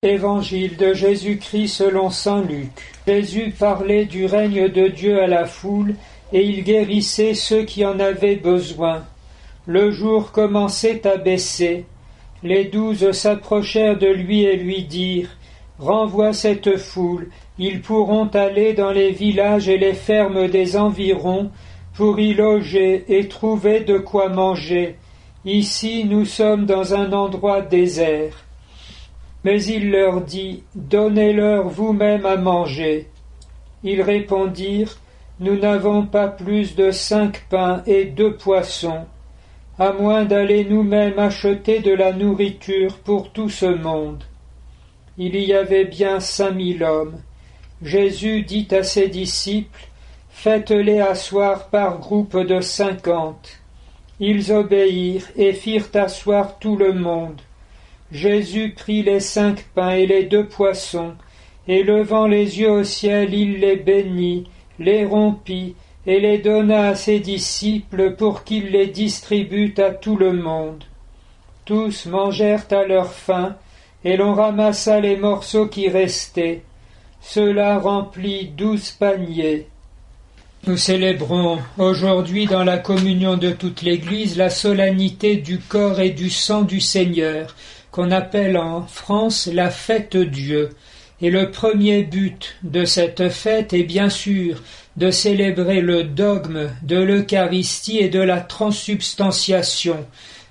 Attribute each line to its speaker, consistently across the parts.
Speaker 1: Évangile de Jésus-Christ selon saint Luc. Jésus parlait du règne de Dieu à la foule, et il guérissait ceux qui en avaient besoin. Le jour commençait à baisser. Les 12 s'approchèrent de lui et lui dirent : « Renvoie cette foule, ils pourront aller dans les villages et les fermes des environs pour y loger et trouver de quoi manger. Ici nous sommes dans un endroit désert. » Mais il leur dit : « Donnez-leur vous-même à manger. » Ils répondirent : « Nous n'avons pas plus de 5 pains et 2 poissons, à moins d'aller nous-mêmes acheter de la nourriture pour tout ce monde. » Il y avait bien 5000 hommes. Jésus dit à ses disciples : « Faites-les asseoir par groupe de 50. » Ils obéirent et firent asseoir tout le monde. Jésus prit les 5 pains et les 2 poissons, et levant les yeux au ciel, il les bénit, les rompit, et les donna à ses disciples pour qu'ils les distribuent à tout le monde. Tous mangèrent à leur faim, et l'on ramassa les morceaux qui restaient. Cela remplit 12 paniers. Nous célébrons aujourd'hui dans la communion de toute l'Église la solennité du corps et du sang du Seigneur, qu'on appelle en France la fête Dieu. Et le premier but de cette fête est bien sûr de célébrer le dogme de l'Eucharistie et de la transsubstantiation,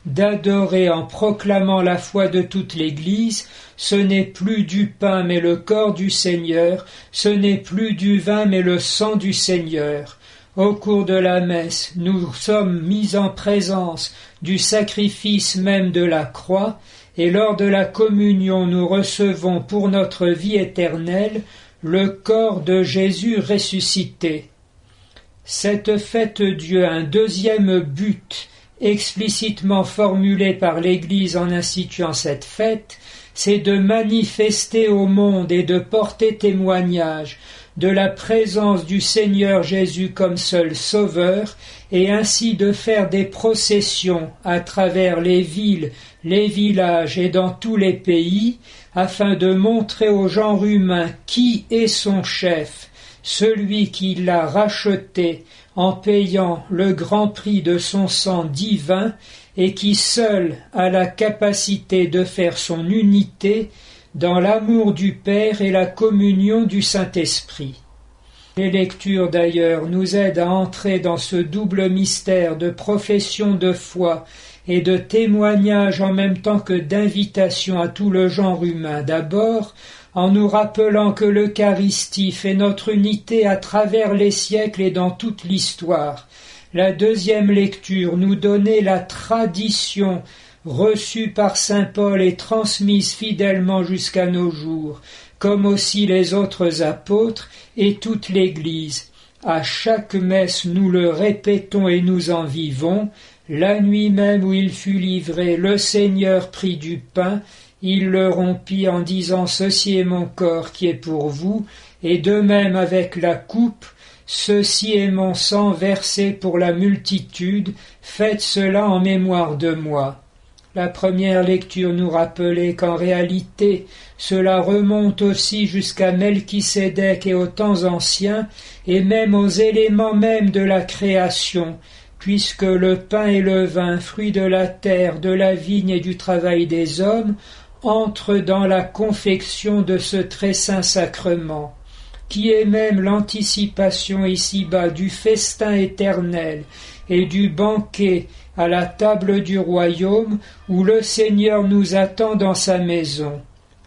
Speaker 1: d'adorer en proclamant la foi de toute l'Église. Ce n'est plus du pain mais le corps du Seigneur, ce n'est plus du vin mais le sang du Seigneur. Au cours de la messe, nous sommes mis en présence du sacrifice même de la croix, et lors de la communion nous recevons pour notre vie éternelle le corps de Jésus ressuscité. Cette fête Dieu a un deuxième but explicitement formulé par l'Église en instituant cette fête, c'est de manifester au monde et de porter témoignage de la présence du Seigneur Jésus comme seul Sauveur, et ainsi de faire des processions à travers les villes, les villages et dans tous les pays, afin de montrer au genre humain qui est son chef, celui qui l'a racheté en payant le grand prix de son sang divin et qui seul a la capacité de faire son unité dans l'amour du Père et la communion du Saint-Esprit. Les lectures d'ailleurs nous aident à entrer dans ce double mystère de profession de foi et de témoignage en même temps que d'invitation à tout le genre humain. D'abord, en nous rappelant que l'Eucharistie fait notre unité à travers les siècles et dans toute l'histoire. La deuxième lecture nous donnait la tradition reçue par saint Paul et transmise fidèlement jusqu'à nos jours, comme aussi les autres apôtres et toute l'Église. À chaque messe nous le répétons et nous en vivons. La nuit même où il fut livré, le Seigneur prit du pain, il le rompit en disant : « Ceci est mon corps qui est pour vous », et de même avec la coupe : « Ceci est mon sang versé pour la multitude, faites cela en mémoire de moi ». La première lecture nous rappelait qu'en réalité, cela remonte aussi jusqu'à Melchisédek et aux temps anciens, et même aux éléments mêmes de la création, puisque le pain et le vin, fruits de la terre, de la vigne et du travail des hommes, entrent dans la confection de ce très saint sacrement, qui est même l'anticipation ici-bas du festin éternel et du banquet à la table du royaume où le Seigneur nous attend dans sa maison.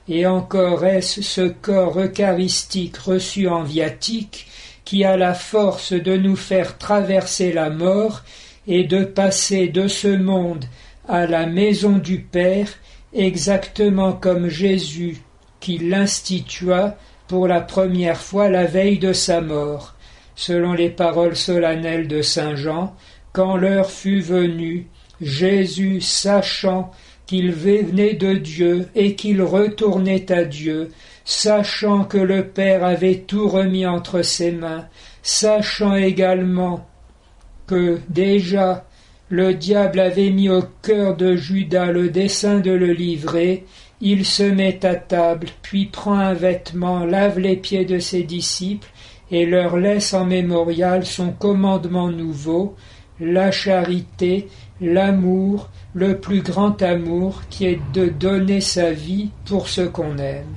Speaker 1: Et encore est-ce ce corps eucharistique reçu en viatique qui a la force de nous faire traverser la mort et de passer de ce monde à la maison du Père, exactement comme Jésus qui l'institua pour la première fois la veille de sa mort, selon les paroles solennelles de saint Jean. Quand l'heure fut venue, Jésus, sachant qu'il venait de Dieu et qu'il retournait à Dieu, sachant que le Père avait tout remis entre ses mains, sachant également que déjà le diable avait mis au cœur de Judas le dessein de le livrer, Il se met à table, puis prend un vêtement, lave les pieds de ses disciples, et leur laisse en mémorial son commandement nouveau, la charité, l'amour, le plus grand amour, qui est de donner sa vie pour ce qu'on aime.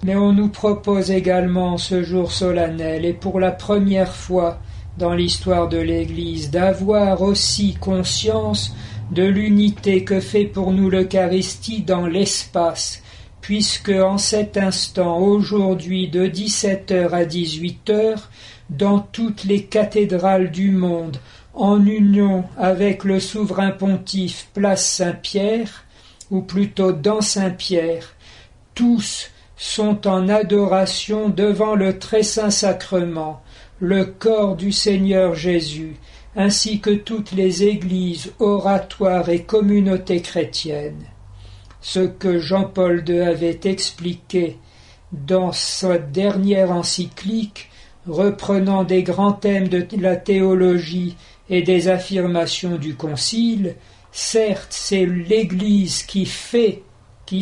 Speaker 1: Mais on nous propose également ce jour solennel, et pour la première fois dans l'histoire de l'Église, d'avoir aussi conscience de l'unité que fait pour nous l'Eucharistie dans l'espace, puisque en cet instant, aujourd'hui, de 17h à 18h, dans toutes les cathédrales du monde, en union avec le souverain pontife place Saint-Pierre, ou plutôt dans Saint-Pierre, tous sont en adoration devant le très saint sacrement, le corps du Seigneur Jésus, ainsi que toutes les églises, oratoires et communautés chrétiennes. Ce que Jean-Paul II avait expliqué dans sa dernière encyclique, reprenant des grands thèmes de la théologie et des affirmations du Concile, certes c'est l'Église qui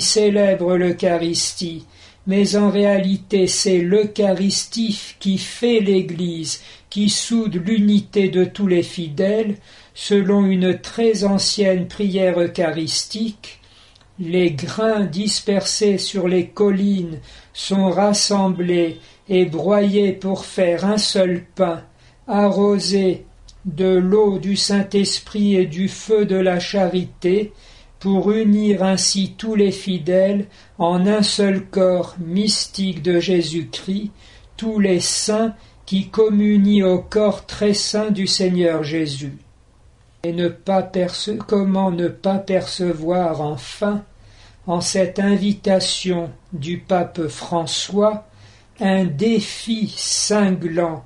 Speaker 1: célèbre l'Eucharistie, mais en réalité c'est l'Eucharistie qui fait l'Église, qui soude l'unité de tous les fidèles, selon une très ancienne prière eucharistique. Les grains dispersés sur les collines sont rassemblés et broyés pour faire un seul pain, arrosé de l'eau du Saint-Esprit et du feu de la charité, pour unir ainsi tous les fidèles en un seul corps mystique de Jésus-Christ, tous les saints qui communient au corps très saint du Seigneur Jésus. Et comment ne pas percevoir enfin, en cette invitation du pape François, un défi cinglant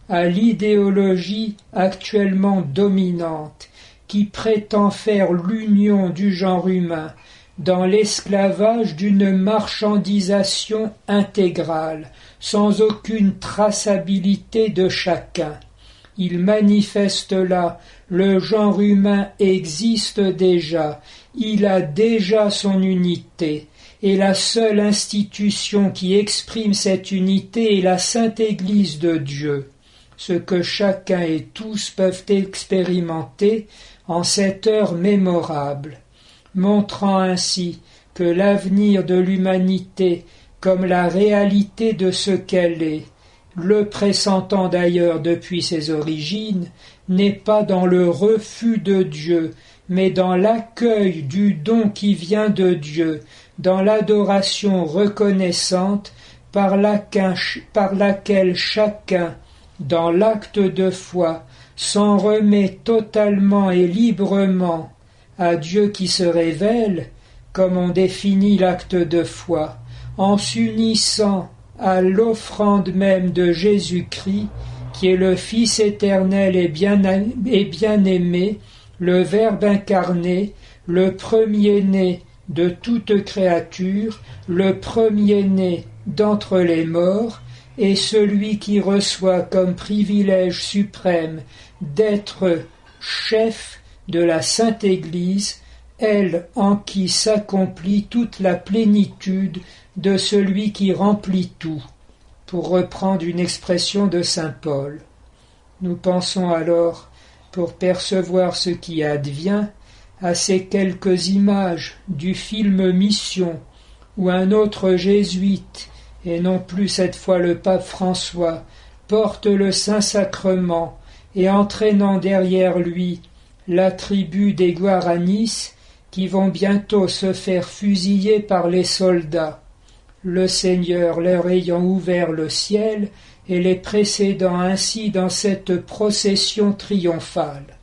Speaker 1: à l'idéologie actuellement dominante, qui prétend faire l'union du genre humain dans l'esclavage d'une marchandisation intégrale, sans aucune traçabilité de chacun. Il manifeste là, le genre humain existe déjà, il a déjà son unité, et la seule institution qui exprime cette unité est la Sainte Église de Dieu, ce que chacun et tous peuvent expérimenter en cette heure mémorable, montrant ainsi que l'avenir de l'humanité comme la réalité de ce qu'elle est, le pressentant d'ailleurs depuis ses origines, n'est pas dans le refus de Dieu, mais dans l'accueil du don qui vient de Dieu, dans l'adoration reconnaissante par laquelle chacun, dans l'acte de foi, s'en remet totalement et librement à Dieu qui se révèle, comme on définit l'acte de foi, en s'unissant à l'offrande même de Jésus-Christ, qui est le Fils éternel et bien-aimé, le Verbe incarné, le premier-né de toute créature, le premier-né d'entre les morts, et celui qui reçoit comme privilège suprême d'être chef de la Sainte Église, elle en qui s'accomplit toute la plénitude de celui qui remplit tout, pour reprendre une expression de saint Paul. Nous pensons alors, pour percevoir ce qui advient, à ces quelques images du film Mission, où un autre jésuite, et non plus cette fois le pape François, porte le Saint-Sacrement et entraînant derrière lui la tribu des Guaranis qui vont bientôt se faire fusiller par les soldats, le Seigneur leur ayant ouvert le ciel et les précédant ainsi dans cette procession triomphale,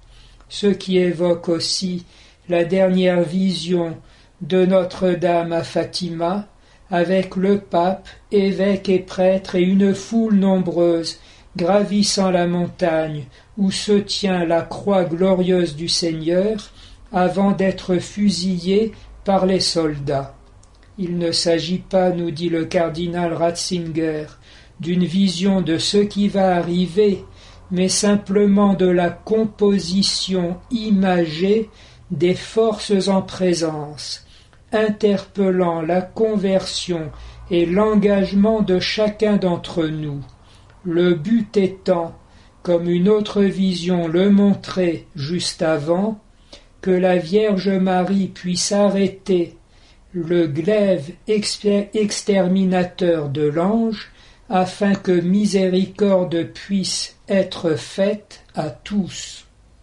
Speaker 1: ce qui évoque aussi la dernière vision de Notre-Dame à Fatima, avec le pape, évêque et prêtre et une foule nombreuse gravissant la montagne où se tient la croix glorieuse du Seigneur avant d'être fusillé par les soldats. Il ne s'agit pas, nous dit le cardinal Ratzinger, d'une vision de ce qui va arriver, mais simplement de la composition imagée des forces en présence, interpellant la conversion et l'engagement de chacun d'entre nous. Le but étant, comme une autre vision le montrait juste avant, que la Vierge Marie puisse arrêter le glaive exterminateur de l'ange, afin que miséricorde puisse être faite à tous.